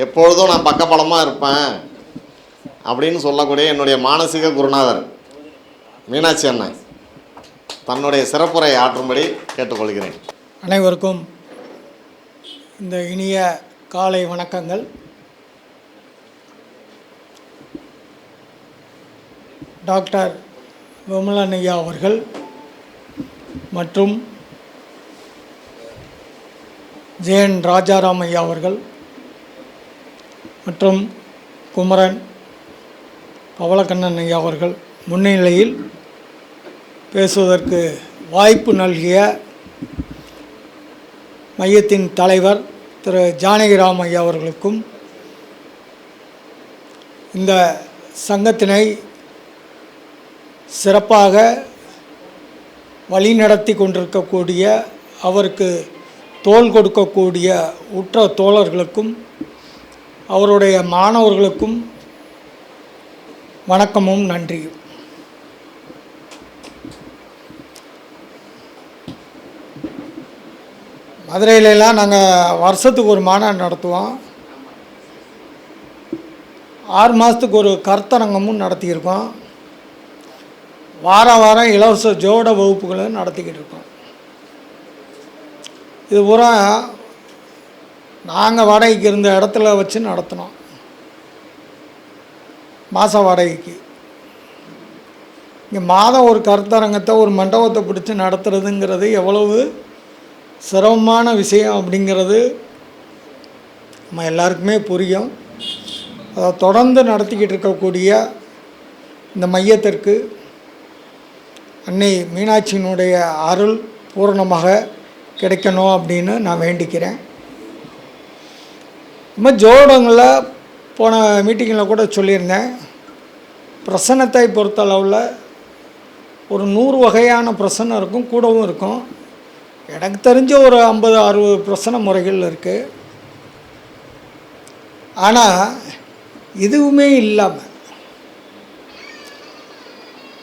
எப்பொழுதும் நான் பக்கபலமாக இருப்பேன் அப்படின்னு சொல்லக்கூடிய என்னுடைய மானசீக குருநாதர் மீனாட்சி அண்ணன் தன்னுடைய சிறப்புரை ஆற்றும்படி கேட்டுக்கொள்கிறேன். அனைவருக்கும் இந்த இனிய காலை வணக்கங்கள். டாக்டர் விமலன் ஐயா அவர்கள் மற்றும் ஜெயன் ராஜாராம் ஐயா அவர்கள் மற்றும் குமரன் பவளக்கண்ணன் ஐயா அவர்கள் முன்னிலையில் பேசுவதற்கு வாய்ப்பு நல்கிய மையத்தின் தலைவர் திரு ஜானகிராம் ஐயா அவர்களுக்கும், இந்த சங்கத்தினை சிறப்பாக வழிநடத்தி கொண்டிருக்கக்கூடிய, அவருக்கு தோள் கொடுக்கக்கூடிய உற்ற தோழர்களுக்கும் அவருடைய மாணவர்களுக்கும் வணக்கமும் நன்றியும். மதுரையிலலாம் நாங்கள் வருஷத்துக்கு ஒரு மாநாடு நடத்துவோம். 6 மாதத்துக்கு ஒரு கருத்தரங்கமும் நடத்தியிருக்கோம். வாரம் இலவச ஜோட வகுப்புகளும் நடத்திக்கிட்டு இருக்கோம். இது பூரா நாங்கள் வாடகைக்கு இருந்த இடத்துல வச்சு நடத்தினோம். மாத வாடகைக்கு இங்கே மாதம் ஒரு கருத்தரங்கத்தை ஒரு மண்டபத்தை பிடிச்சி நடத்துறதுங்கிறது எவ்வளவு சிரமமான விஷயம் அப்படிங்கிறது நம்ம எல்லாருக்குமே புரியும். அதை தொடர்ந்து நடத்திக்கிட்டு இருக்கக்கூடிய இந்த மையத்திற்கு அன்னை மீனாட்சியினுடைய அருள் பூரணமாக கிடைக்கணும் அப்படின்னு நான் வேண்டிக்கிறேன். இந்த மாதிரி ஜோடங்களில் போன மீட்டிங்கில் கூட சொல்லியிருந்தேன், பிரசன்னத்தை பொறுத்தளவில் ஒரு 100 வகையான பிரசன்னம் இருக்கும், கூடவும் இருக்கும். எனக்கு தெரிஞ்ச ஒரு 50-60 பிரசன்ன முறைகள் இருக்குது. ஆனால் இதுவுமே இல்லாமல்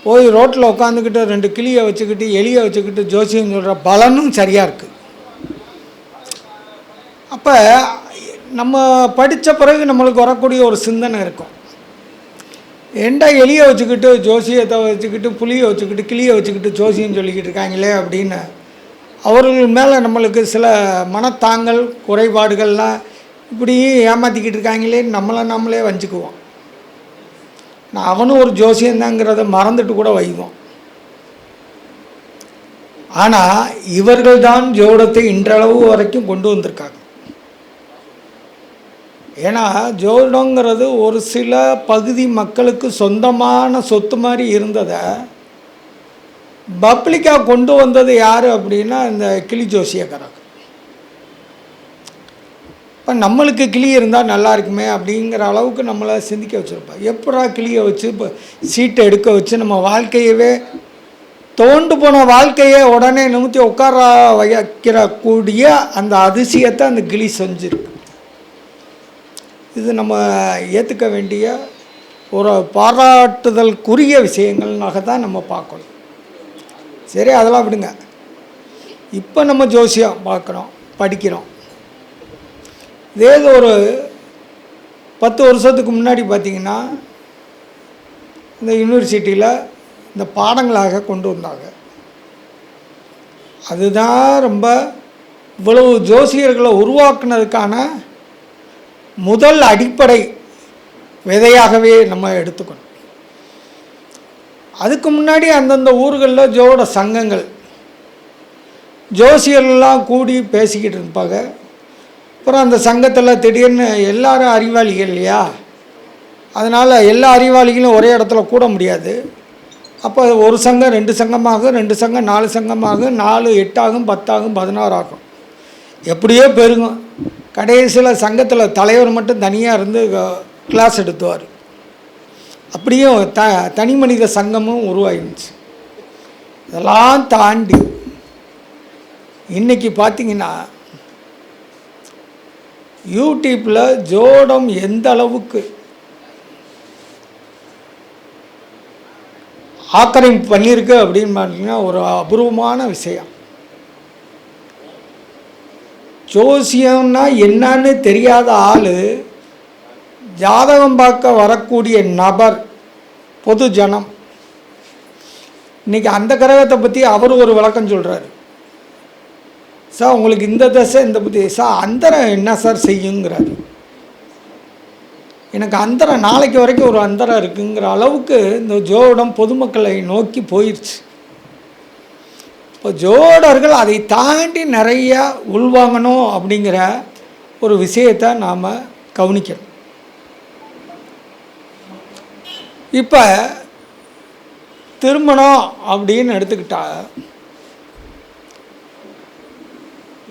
போய் ரோட்டில் உட்காந்துக்கிட்டு 2 கிளியை வச்சுக்கிட்டு எலியை வச்சுக்கிட்டு ஜோசியம் சொல்கிற பலனும் சரியாக இருக்குது. அப்போ நம்ம படித்த பிறகு நம்மளுக்கு வரக்கூடிய ஒரு சிந்தனை இருக்கும், ஏண்டா எலியை வச்சுக்கிட்டு ஜோசியத்தை வச்சுக்கிட்டு புளியை வச்சுக்கிட்டு கிளியை வச்சுக்கிட்டு ஜோசியம் சொல்லிக்கிட்டு இருக்காங்களே அப்படின்னு அவர்கள் மேலே நம்மளுக்கு சில மனத்தாங்கல் குறைபாடுகள்லாம் இப்படி ஏமாற்றிக்கிட்டு இருக்காங்களேன்னு நம்மளே வஞ்சிக்குவோம். நான் அவனும் ஒரு ஜோசியந்தாங்கிறத மறந்துட்டு கூட வைவோம். ஆனால் இவர்கள் தான் ஜோடத்தை இன்றளவு வரைக்கும் கொண்டு வந்திருக்காங்க. ஏன்னா ஜோடங்கிறது ஒரு சில பகுதி மக்களுக்கு சொந்தமான சொத்து மாதிரி இருந்ததை பப்ளிக்காக கொண்டு வந்தது யார் அப்படின்னா இந்த கிளி ஜோசியக்காரங்க. இப்போ நம்மளுக்கு கிளி இருந்தால் நல்லா இருக்குமே அப்படிங்கிற அளவுக்கு நம்மளை சிந்திக்க வச்சுருப்போம். எப்படா கிளியை வச்சு இப்போ சீட்டை எடுக்க வச்சு நம்ம வாழ்க்கையவே தோண்டு போன வாழ்க்கையை உடனே நிமித்தி உட்கார வைக்கிறக்கூடிய அந்த அதிசயத்தை அந்த கிளி செஞ்சுருக்கு. இது நம்ம ஏற்றுக்க வேண்டிய ஒரு பாராட்டுதலுக்குரிய விஷயங்கள்னாக தான் நம்ம பார்க்கணும். சரி, அதெல்லாம் விடுங்க. இப்போ நம்ம ஜோசியம் பார்க்குறோம், படிக்கிறோம். இதே ஒரு 10 வருஷத்துக்கு முன்னாடி பார்த்திங்கன்னா இந்த யூனிவர்சிட்டியில் இந்த பாடங்களாக கொண்டு வந்தாங்க. அதுதான் ரொம்ப இவ்வளவு ஜோசியர்களை உருவாக்குனதுக்கான முதல் அடிப்படை விதையாகவே நம்ம எடுத்துக்கணும். அதுக்கு முன்னாடி அந்தந்த ஊர்களில் ஜோட சங்கங்கள் ஜோசியர்லாம் கூடி பேசிக்கிட்டு இருப்பாங்க. அப்புறம் அந்த சங்கத்தில் திடீர்னு எல்லாரும் அறிவாளிகள் இல்லையா, அதனால் எல்லா அறிவாளிகளும் ஒரே இடத்துல கூட முடியாது. அப்போ ஒரு சங்கம் 2 சங்கமாகும், 2 சங்கம் 4 சங்கமாகும், 4 8 ஆகும், 10 ஆகும், 16 ஆகும், எப்படியோ பெருகும். கடைசியில் சங்கத்தில் தலைவர் மட்டும் தனியாக இருந்து கிளாஸ் எடுத்துவார். அப்படியும் தனி மனித சங்கமும் உருவாகிடுச்சு. இதெல்லாம் தாண்டி இன்றைக்கி பார்த்திங்கன்னா யூடியூப்பில் ஜோடம் எந்த அளவுக்கு ஆக்கிரமிப்பு பண்ணியிருக்கு அப்படின்னு பார்த்தீங்கன்னா ஒரு அபூர்வமான விஷயம். ஜோசியம்னா என்னன்னு தெரியாத ஆள் ஜாதகம் பார்க்க வரக்கூடிய நபர், பொது ஜனம், இன்றைக்கி அந்த கிரகத்தை பற்றி அவர் ஒரு விளக்கம் சொல்கிறார். சார் உங்களுக்கு இந்த தசை இந்த புத்தி, சார் அந்தரம் என்ன சார் செய்யுங்கிறார். எனக்கு அந்தரம் நாளைக்கு வரைக்கும் ஒரு அந்தரம் இருக்குங்கிற அளவுக்கு இந்த ஜோதிடம் பொதுமக்களை நோக்கி போயிடுச்சு. இப்போ ஜோடர்கள் அதை தாண்டி நிறையா உள்வாங்கணும் அப்படிங்கிற ஒரு விஷயத்தை நாம் கவனிக்கணும். இப்போ திருமணம் அப்படின்னு எடுத்துக்கிட்டா,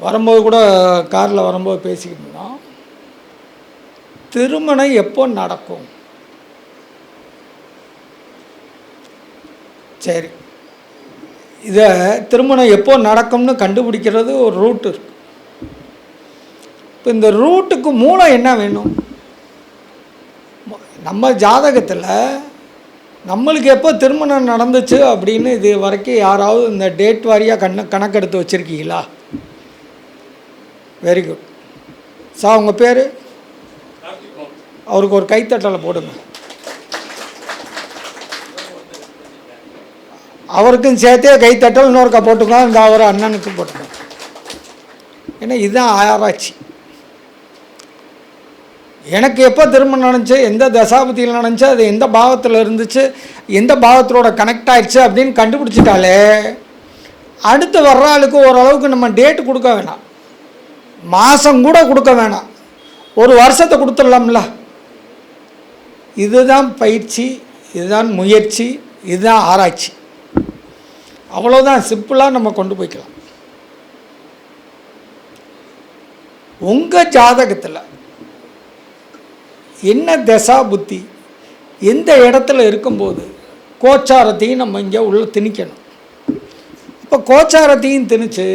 வரும்போது கூட காரில் வரும்போது பேசிக்கிட்டு இருந்தோம், திருமணம் எப்போ நடக்கும்? சரி, இதை திருமணம் எப்போ நடக்கும்னு கண்டுபிடிக்கிறது ஒரு ரூட் இருக்கு. இப்போ இந்த ரூட்டுக்கு மூலம் என்ன வேணும்? நம்ம ஜாதகத்தில் நம்மளுக்கு எப்போ திருமணம் நடந்துச்சு அப்படின்னு இது வரைக்கும் யாராவது இந்த டேட் வாரியாக கணக்கெடுத்து வச்சுருக்கீங்களா? Very good sir. உங்கள் பேர்? அவருக்கு ஒரு கைத்தட்டலை போடுங்க. அவருக்கும் சேர்த்தே கைத்தட்டல் இன்னொருக்கா போட்டுக்கோங்க. இந்த அவர் அண்ணனுக்கும் போட்டுக்கோங்க. ஏன்னா இதுதான் ஆராய்ச்சி. எனக்கு எப்போ திருமணம் நடந்துச்சு, எந்த தசாபதியில் நடந்துச்சு, அது எந்த பாவத்தில் இருந்துச்சு, எந்த பாவத்தோட கனெக்ட் ஆகிடுச்சு அப்படின்னு கண்டுபிடிச்சிட்டாலே அடுத்து வர்ற ஆளுக்கு ஓரளவுக்கு நம்ம டேட்டு கொடுக்க வேணாம், மாதம் கூட கொடுக்க வேணாம், ஒரு வருஷத்தை கொடுத்துடலாம்ல. இதுதான் பயிற்சி, இதுதான் முயற்சி, இதுதான் ஆராய்ச்சி. அவ்வளோதான், சிம்பிளாக நம்ம கொண்டு போய்க்கலாம். உங்கள் ஜாதகத்தில் என்ன தசா புத்தி எந்த இடத்துல இருக்கும்போது கோச்சாரத்தையும் நம்ம இங்கே உள்ள திணிக்கணும். இப்போ கோச்சாரத்தையும் திணிச்சு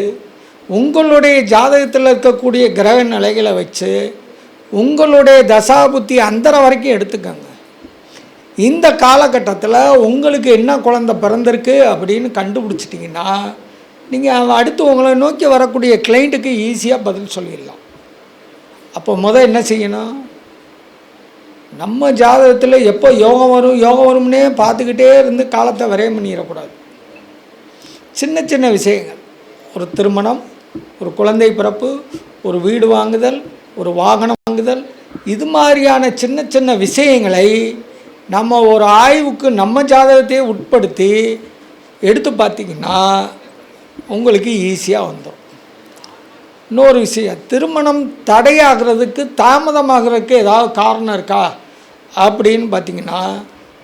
உங்களுடைய ஜாதகத்தில் இருக்கக்கூடிய கிரக நிலைகளை வச்சு உங்களுடைய தசாபுத்தி அந்தர வரைக்கும் எடுத்துக்கோங்க. இந்த காலகட்டத்தில் உங்களுக்கு என்ன குழந்தை பிறந்திருக்கு அப்படின்னு கண்டுபிடிச்சிட்டிங்கன்னா நீங்கள் அடுத்து உங்களை நோக்கி வரக்கூடிய கிளைண்ட்டுக்கு ஈஸியாக பதில் சொல்லிடலாம். அப்போ என்ன செய்யணும்? நம்ம ஜாதகத்தில் எப்போ யோகம் வரும்னே பார்த்துக்கிட்டே இருந்து காலத்தை விரயம் பண்ணிடக்கூடாது. சின்ன சின்ன விஷயங்கள், ஒரு திருமணம், ஒரு குழந்தை பிறப்பு, ஒரு வீடு வாங்குதல், ஒரு வாகனம் வாங்குதல், இது மாதிரியான சின்ன சின்ன விஷயங்களை நம்ம ஒரு ஆய்வுக்கு நம்ம ஜாதகத்தையே உட்படுத்தி எடுத்து பார்த்திங்கன்னா உங்களுக்கு ஈஸியாக வந்துடும். இன்னொரு விஷயம், திருமணம் தடையாகிறதுக்கு தாமதமாகிறதுக்கு ஏதாவது காரணம் இருக்கா அப்படின்னு பார்த்திங்கன்னா,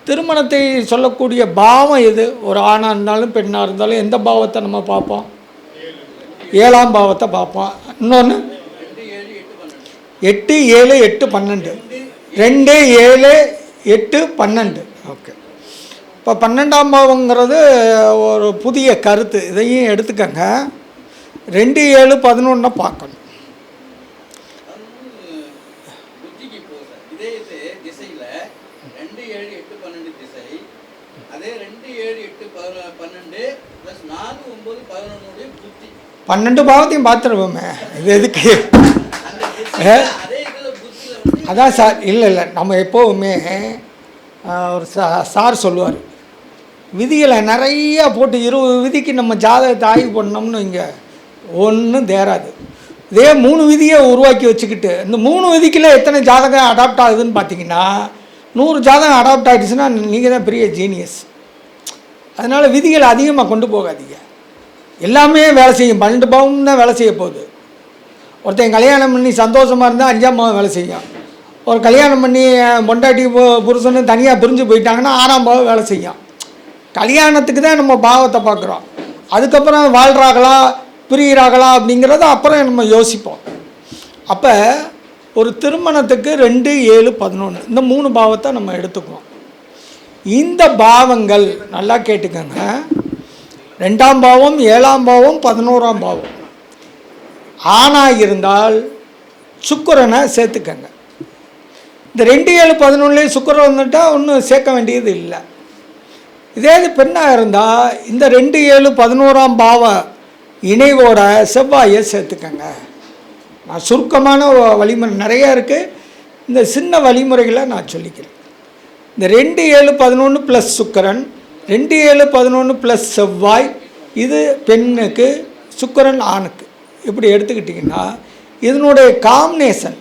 திருமணத்தை சொல்லக்கூடிய பாவம் எது? ஒரு ஆணாக இருந்தாலும் பெண்ணாக இருந்தாலும் எந்த பாவத்தை நம்ம பார்ப்போம்? 7ஆம் பாவத்தை பார்ப்போம். இன்னொன்று 8, 7, 8, 12, 2, 7, 8, 12. ஓகே, இப்போ 12ஆம் பாவங்கிறது ஒரு புதிய கருத்து, இதையும் எடுத்துக்கங்க. 2, 7, 11 பார்க்கணும். பன்னெண்டு பாவத்தையும் பார்த்துருவோமே, இது எதுக்கு? அதான் சார், இல்லை நம்ம எப்போவுமே ஒரு சார் சொல்லுவார், விதிகளை நிறையா போட்டு 20 விதிக்கு நம்ம ஜாதகத்தை ஆய்வு பண்ணோம்னு இங்கே ஒன்றும் தேராது. இதே 3 விதியை உருவாக்கி வச்சுக்கிட்டு இந்த 3 விதிக்குள்ள எத்தனை ஜாதகம் அடாப்ட் ஆகுதுன்னு பார்த்தீங்கன்னா 100 ஜாதகம் அடாப்ட் ஆகிடுச்சுன்னா நீங்கள் தான் பெரிய ஜீனியஸ். அதனால் விதிகளை அதிகமாக கொண்டு போகாதீங்க. எல்லாமே வேலை செய்யும், 12 பாவம் தான் வேலை செய்ய போகுது. ஒருத்தன் கல்யாணம் பண்ணி சந்தோஷமாக இருந்தால் 5ஆம் பாவம் வேலை செய்யும். ஒரு கல்யாணம் பண்ணி பொண்டாட்டி புருஷன்னு தனியாக பிரிஞ்சு போயிட்டாங்கன்னா 6ஆம் பாவம் வேலை செய்யும். கல்யாணத்துக்கு தான் நம்ம பாவத்தை பார்க்குறோம். அதுக்கப்புறம் வாழ்கிறாங்களா பிரிகிறாங்களா அப்படிங்கிறத அப்புறம் நம்ம யோசிப்போம். அப்போ ஒரு திருமணத்துக்கு 2, 7, 11 இந்த 3 பாவத்தை நம்ம எடுத்துக்குவோம். இந்த பாவங்கள் நல்லா கேட்டுக்கோங்க. 2ஆம் பாவம், 7ஆம் பாவம், 11ஆம் பாவம் ஆணாக இருந்தால் சுக்கிரனை சேர்த்துக்கங்க. இந்த 2, 7, 11 சுக்கிரன் வந்துட்டால் ஒன்றும் சேர்க்க வேண்டியது இல்லை. இதே இது பெண்ணாக இருந்தால் இந்த 2, 7, 11ஆம் பாவ இணைவோட செவ்வாயை சேர்த்துக்கங்க. நான் சுருக்கமான வழிமுறை நிறையா இருக்குது. இந்த சின்ன வழிமுறைகளை நான் சொல்லிக்கிறேன். இந்த 2-7-11 ப்ளஸ் சுக்கிரன், 2-7-11 ப்ளஸ் செவ்வாய், இது பெண்ணுக்கு, சுக்கிரன் ஆணுக்கு. இப்படி எடுத்துக்கிட்டிங்கன்னா இதனுடைய காம்பினேஷன்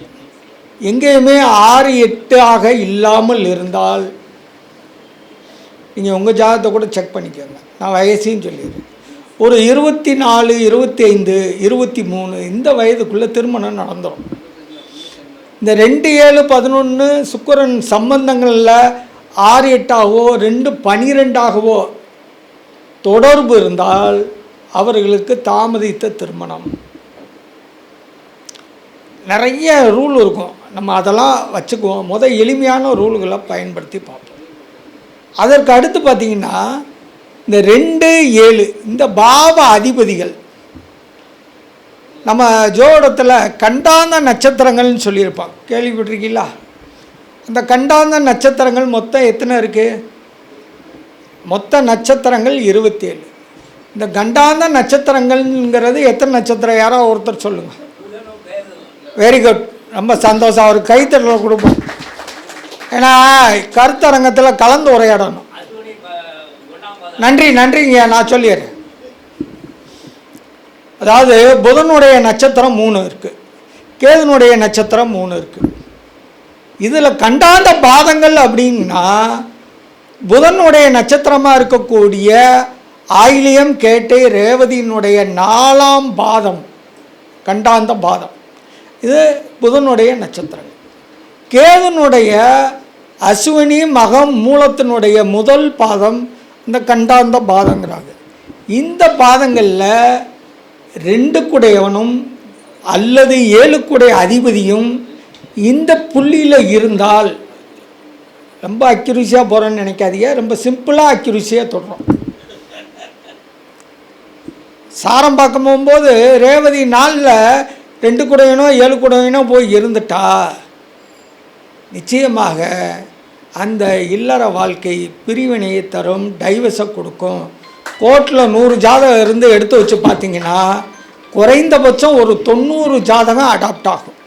எங்கேயுமே 6-8 இல்லாமல் இருந்தால் நீங்கள் உங்கள் ஜாதகத்தை கூட செக் பண்ணிக்கோங்க. நான் வயசையும் சொல்லிடுறேன். ஒரு 24, 25, 23 இந்த வயதுக்குள்ளே திருமணம் நடந்துடும். இந்த 2-7-11 சுக்கிரன் சம்பந்தங்களில் 6-8 2-12 தொடர்பு இருந்தால் அவர்களுக்கு தாமதித்த திருமணம். நிறைய ரூல் இருக்கும், நம்ம அதெல்லாம் வச்சுக்குவோம். எளிமையான ரூல்களை பயன்படுத்தி பார்ப்போம். அதற்கு அடுத்து பார்த்திங்கன்னா இந்த 2-7 இந்த பாவ அதிபதிகள் நம்ம ஜோடத்தில் கண்டாந்த நட்சத்திரங்கள்னு சொல்லியிருப்பாங்க, கேள்விப்பட்டிருக்கீங்களா? அந்த கண்டாந்த நட்சத்திரங்கள் மொத்தம் எத்தனை இருக்குது? மொத்த நட்சத்திரங்கள் 27. இந்த கண்டாந்த நட்சத்திரங்கள்ங்கிறது எத்தனை நட்சத்திரம்? யாரோ ஒருத்தர் சொல்லுங்கள். வெரி குட், ரொம்ப சந்தோஷம். அவர் கைத்தட்டல் கொடுப்போம். ஏன்னா கருத்தரங்கத்தில் கலந்து உரையாடணும். நன்றிங்க, நான் சொல்லிடுறேன். அதாவது புதனுடைய நட்சத்திரம் 3 இருக்குது, கேதுனுடைய நட்சத்திரம் 3 இருக்குது. இதில் கண்டாந்த பாதங்கள் அப்படின்னா புதனுடைய நட்சத்திரமாக இருக்கக்கூடிய ஆயிலியம், கேட்டை, ரேவதியினுடைய 4ஆம் பாதம் கண்டாந்த பாதம். இது புதனுடைய நட்சத்திரம். கேதுனுடைய அஸ்வினி, மகம், மூலத்தினுடைய முதல் பாதம் இந்த கண்டாந்த பாதங்கிறாங்க. இந்த பாதங்களில் 2 அல்லது 7 அதிபதியும் இந்த புள்ளியில் இருந்தால், ரொம்ப அக்யூரஸியாக போகிறோன்னு நினைக்காதீங்க, ரொம்ப சிம்பிளாக அக்யூரஸியாக தொடுறோம். சாரம் பார்க்க போகும்போது ரேவதி 4 2 7 போய் இருந்துட்டா நிச்சயமாக அந்த இல்லற வாழ்க்கை பிரிவினையை தரும், டைவர்ஸை கொடுக்கும். கோர்ட்டில் 100 ஜாதகம் இருந்து எடுத்து வச்சு பார்த்தீங்கன்னா குறைந்தபட்சம் ஒரு 90 ஜாதகம் அடாப்ட் ஆகும்.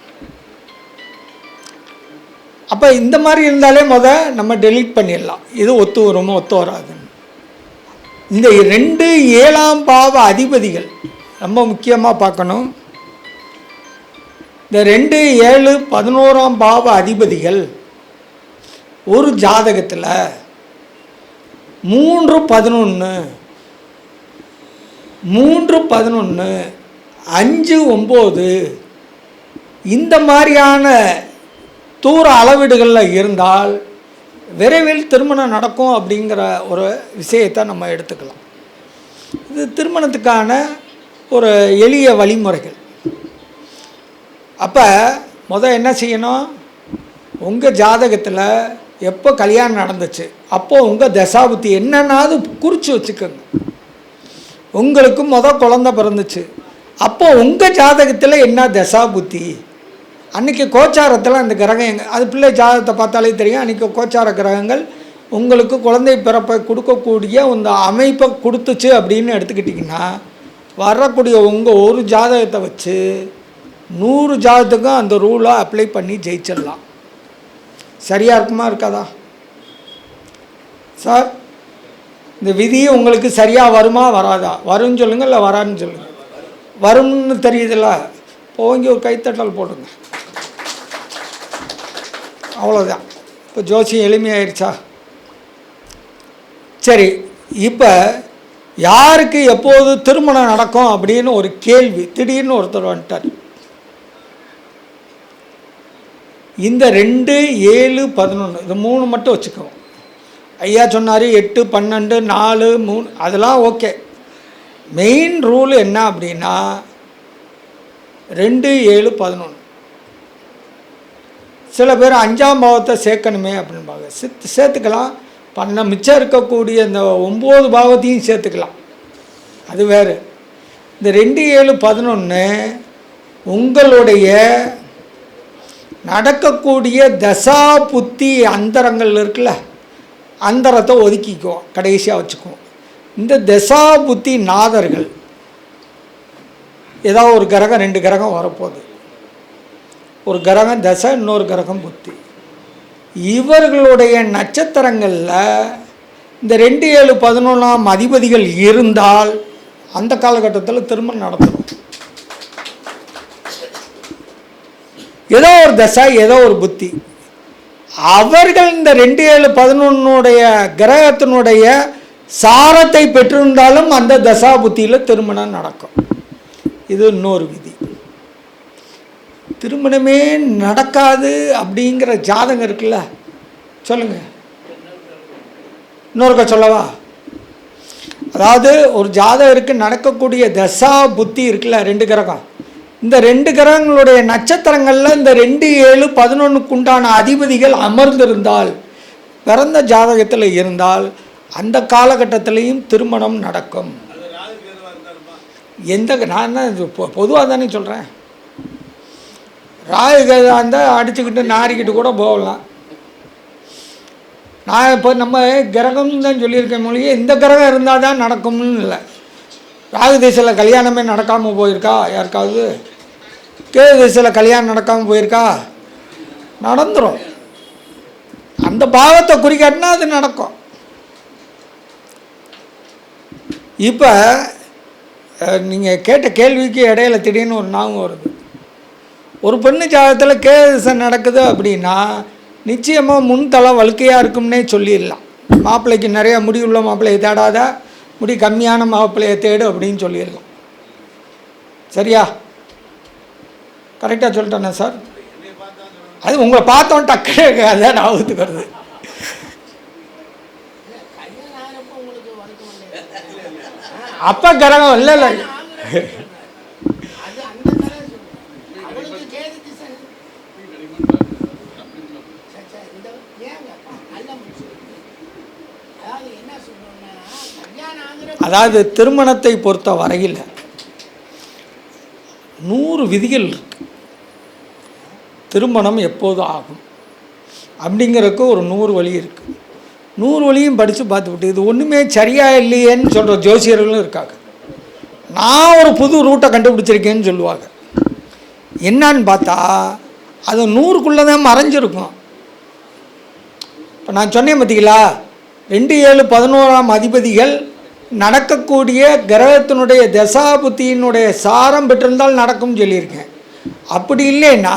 அப்போ இந்த மாதிரி இருந்தாலே நம்ம டெலீட் பண்ணிடலாம். இது ஒத்து வருமோ ஒத்து வராதுன்னு. இந்த 2-7 பாவ அதிபதிகள் ரொம்ப முக்கியமாக பார்க்கணும். இந்த 2-7-11 பாவ அதிபதிகள் ஒரு ஜாதகத்தில் 3-11, 5-9 இந்த மாதிரியான தூர அளவீடுகளில் இருந்தால் விரைவில் திருமணம் நடக்கும் அப்படிங்கிற ஒரு விஷயத்தை நம்ம எடுத்துக்கலாம். இது திருமணத்துக்கான ஒரு எளிய வழிமுறைகள். அப்போ என்ன செய்யணும்? உங்கள் ஜாதகத்தில் எப்போ கல்யாணம் நடந்துச்சு, அப்போது உங்கள் தசாபுத்தி என்னன்னாவது குறித்து வச்சுக்கோங்க. உங்களுக்கு குழந்தை பிறந்துச்சு, அப்போது உங்கள் ஜாதகத்தில் என்ன தசாபுத்தி, அன்றைக்கி கோச்சாரத்தில் அந்த கிரகம் அது பிள்ளை ஜாதகத்தை பார்த்தாலே தெரியும். அன்றைக்கி கோச்சார கிரகங்கள் உங்களுக்கு குழந்தை பிறப்பை கொடுக்கக்கூடிய இந்த அமைப்பை கொடுத்துச்சு அப்படின்னு எடுத்துக்கிட்டிங்கன்னா வரக்கூடிய உங்கள் ஒரு ஜாதகத்தை வச்சு 100 ஜாதகத்துக்கும் அந்த ரூலை அப்ளை பண்ணி ஜெயிச்சிடலாம். சரியாக இருக்குமா இருக்காதா சார்? இந்த விதி உங்களுக்கு சரியாக வருமா வராதா? வரும்னு சொல்லுங்கள், இல்லை வரான்னு சொல்லுங்கள். வரும்னு தெரியுதுல்ல, போங்க ஒரு கைத்தட்டல் போடுங்க. அவ்வளோதான். இப்போ ஜோசியம் எளிமையாயிருச்சா? சரி, இப்போ யாருக்கு எப்போது திருமணம் நடக்கும் அப்படின்னு ஒரு கேள்வி திடீர்னு ஒருத்தர் வந்துட்டார். இந்த 2, 7, 11 இது 3 மட்டும் வச்சுக்குவோம். ஐயா சொன்னார் 8, 12, 4, 3 அதெல்லாம் ஓகே. மெயின் ரூல் என்ன அப்படின்னா 2, 7, 11. சில பேர் 5ஆம் பாவத்தை சேர்க்கணுமே அப்படின்பாங்க. சேர்த்துக்கலாம். மிச்சம் இருக்கக்கூடிய இந்த 9 பாவத்தையும் சேர்த்துக்கலாம், அது வேறு. இந்த 2, 7, 11 உங்களுடைய நடக்கக்கூடிய தசா புத்தி அந்தரங்கள் இருக்குல்ல, அந்தரத்தை ஒதுக்கிக்குவோம், கடைசியாக வச்சுக்குவோம். இந்த தசா புத்தி நாதர்கள் ஏதாவது ஒரு கிரகம் 2 கிரகம் வரப்போகுது. ஒரு கிரகம் தசை, இன்னொரு கிரகம் புத்தி. இவர்களுடைய நட்சத்திரங்களில் இந்த 2, 7, 11 அதிபதிகள் இருந்தால் அந்த காலகட்டத்தில் திருமணம் நடத்தணும். ஏதோ ஒரு தசை, ஏதோ ஒரு புத்தி. அவர்கள் இந்த 2, 7, 11 கிரகத்தினுடைய சாரத்தை பெற்றிருந்தாலும் அந்த தசா புத்தியில் திருமணம் நடக்கும். இது இன்னொரு விதி. திருமணமே நடக்காது அப்படிங்கிற ஜாதகம் இருக்குல்ல, சொல்லுங்க, இன்னொருக்க சொல்லவா? அதாவது ஒரு ஜாதகருக்கு நடக்கக்கூடிய தசா புத்தி இருக்குல்ல, 2 கிரகம், இந்த 2 கிரகங்களுடைய நட்சத்திரங்களில் இந்த 2, 7, 11 உண்டான அதிபதிகள் அமர்ந்திருந்தால், பிறந்த ஜாதகத்தில் இருந்தால் அந்த காலகட்டத்திலையும் திருமணம் நடக்கும். நான் பொதுவாக தானே சொல்கிறேன். ராகு இருந்தால் அடிச்சுக்கிட்டு நாரிக்கிட்டு கூட போகலாம். நான் இப்போ நம்ம கிரகம் தான் சொல்லியிருக்கேன் மொழியே, இந்த கிரகம் இருந்தால் தான் நடக்கும்னு இல்லை. ராகு திசையில் கல்யாணமே நடக்காமல் போயிருக்கா யாருக்காவது? கேது திசையில் கல்யாணம் நடக்காமல் போயிருக்கா? நடந்துடும். அந்த பாவத்தை குறிக்காட்டினா அது நடக்கும். இப்போ நீங்கள் கேட்ட கேள்விக்கு இடையில திடீர்னு ஒரு ஞாபகம் வருது. ஒரு பெண்ணு ஜாதகத்தில் கேது நடக்குது அப்படின்னா நிச்சயமாக முன்தலை வழுக்கையாக இருக்கும்னே சொல்லிடலாம். மாப்பிள்ளைக்கு நிறையா முடி உள்ள மாப்பிள்ளையை தேடாத, முடி கம்மியான மாப்பிள்ளையை தேடு அப்படின்னு சொல்லிடலாம். சரியா? கரெக்டாக சொல்லிட்டேண்ணா சார்? அது உங்களை பார்த்தோம் டக்கு அதான் ஞாபகத்துக்கு வருது. அப்போ கிரகம் இல்லை இல்லை அதாவது திருமணத்தை பொறுத்த வரையில் 100 விதிகள் இருக்கு. திருமணம் எப்போது ஆகும் அப்படிங்கிறதுக்கு ஒரு 100 வழி இருக்குது. 100 வழியும் படித்து பார்த்துவிட்டு இது ஒன்றுமே சரியா இல்லையேன்னு சொல்கிற ஜோசியர்களும் இருக்காங்க. நான் ஒரு புது ரூட்டை கண்டுபிடிச்சிருக்கேன்னு சொல்லுவாங்க. என்னான்னு பார்த்தா அது 100க்குள்ளே தான் மறைஞ்சிருக்கும். இப்போ நான் சொன்னேன் பார்த்தீங்களா, 2, 7, 11 அதிபதிகள் நடக்கக்கூடிய கிரகத்தினுடைய தசாபுத்தியினுடைய சாரம் பெற்றிருந்தால் நடக்கும்னு சொல்லியிருக்கேன். அப்படி இல்லைன்னா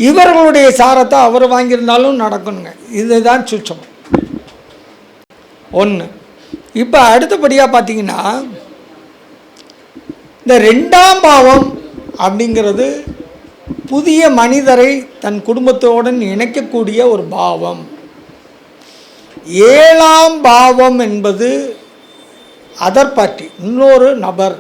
இவர்களுடைய சாரத்தை அவர் வாங்கியிருந்தாலும் நடக்கணுங்க. இதுதான் சுச்சம் ஒன்று. இப்போ அடுத்தபடியாக பார்த்தீங்கன்னா இந்த 2ஆம் பாவம் அப்படிங்கிறது புதிய மனிதரை தன் குடும்பத்தோடு இணைக்கக்கூடிய ஒரு பாவம். 7ஆம் பாவம் என்பது அதர் பார்ட்டி, இன்னொரு நபர்.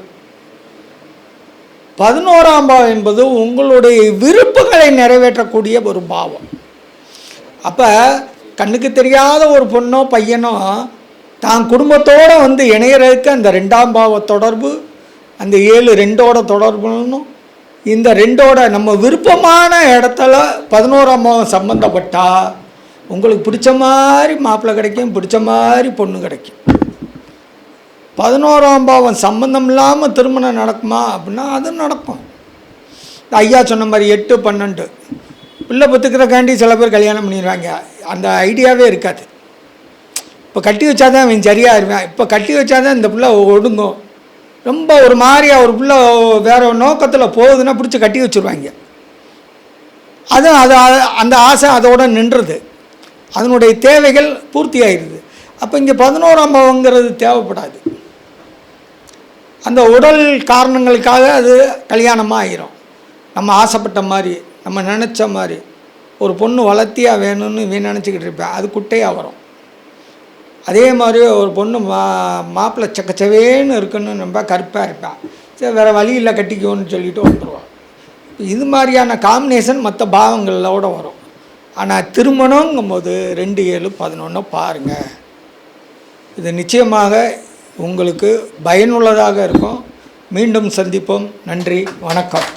11ஆம் பாவம் என்பது உங்களுடைய விருப்பங்களை நிறைவேற்றக்கூடிய ஒரு பாவம். அப்போ கண்ணுக்கு தெரியாத ஒரு பொண்ணோ பையனோ தான் குடும்பத்தோடு இணையறதுக்கு அந்த 2ஆம் பாவ தொடர்பு, அந்த 7 2ஓட தொடர்புன்னு, இந்த 2ஓட நம்ம விருப்பமான இடத்துல 11ஆம் பாவம் சம்மந்தப்பட்டால் உங்களுக்கு பிடிச்ச மாதிரி மாப்பிள்ளை கிடைக்கும், பிடிச்ச மாதிரி பொண்ணு கிடைக்கும். 11ஆம் பாவம் சம்பந்தம் இல்லாமல் திருமணம் நடக்குமா அப்படின்னா அது நடக்கும். ஐயா சொன்ன மாதிரி 8, 12 பிள்ளை பத்துக்கிறக்காண்டி சில பேர் கல்யாணம் பண்ணிடுவாங்க. அந்த ஐடியாவே இருக்காது. இப்போ கட்டி வச்சாதான் அவன் சரியாக இருவேன், இப்போ கட்டி வச்சாதான் இந்த பிள்ளை ஒடுங்கும், ரொம்ப ஒரு மாதிரியாக ஒரு பிள்ளை வேறு நோக்கத்தில் போகுதுன்னா பிடிச்சி கட்டி வச்சுருவாங்க. அதுவும் அது அந்த ஆசை அதோடு நின்றுது, அதனுடைய தேவைகள் பூர்த்தி ஆயிடுது. அப்போ இங்கே 11ஆம் பாவங்கிறது தேவைப்படாது. அந்த உடல் காரணங்களுக்காக அது கல்யாணமாக ஆகிரும். நம்ம ஆசைப்பட்ட மாதிரி, நம்ம நினச்ச மாதிரி ஒரு பொண்ணு வளர்த்தியாக வேணும்னு நினச்சிக்கிட்டு இருப்பேன், அது குட்டையாக வரும். அதே மாதிரி ஒரு பொண்ணு மாப்பிள்ளை சக்கச்சவேன்னு இருக்குன்னு ரொம்ப கருப்பாக இருப்பேன், சரி வேறு வழியில் கட்டிக்குவோன்னு சொல்லிட்டு வந்துடுவான். இது மாதிரியான காம்பினேஷன் மற்ற பாவங்களோட வரும். ஆனால் திருமணங்கும்போது 2, 7, 11 பாருங்கள். இது நிச்சயமாக உங்களுக்கு பயனுள்ளதாக இருக்கும். மீண்டும் சந்திப்போம். நன்றி, வணக்கம்.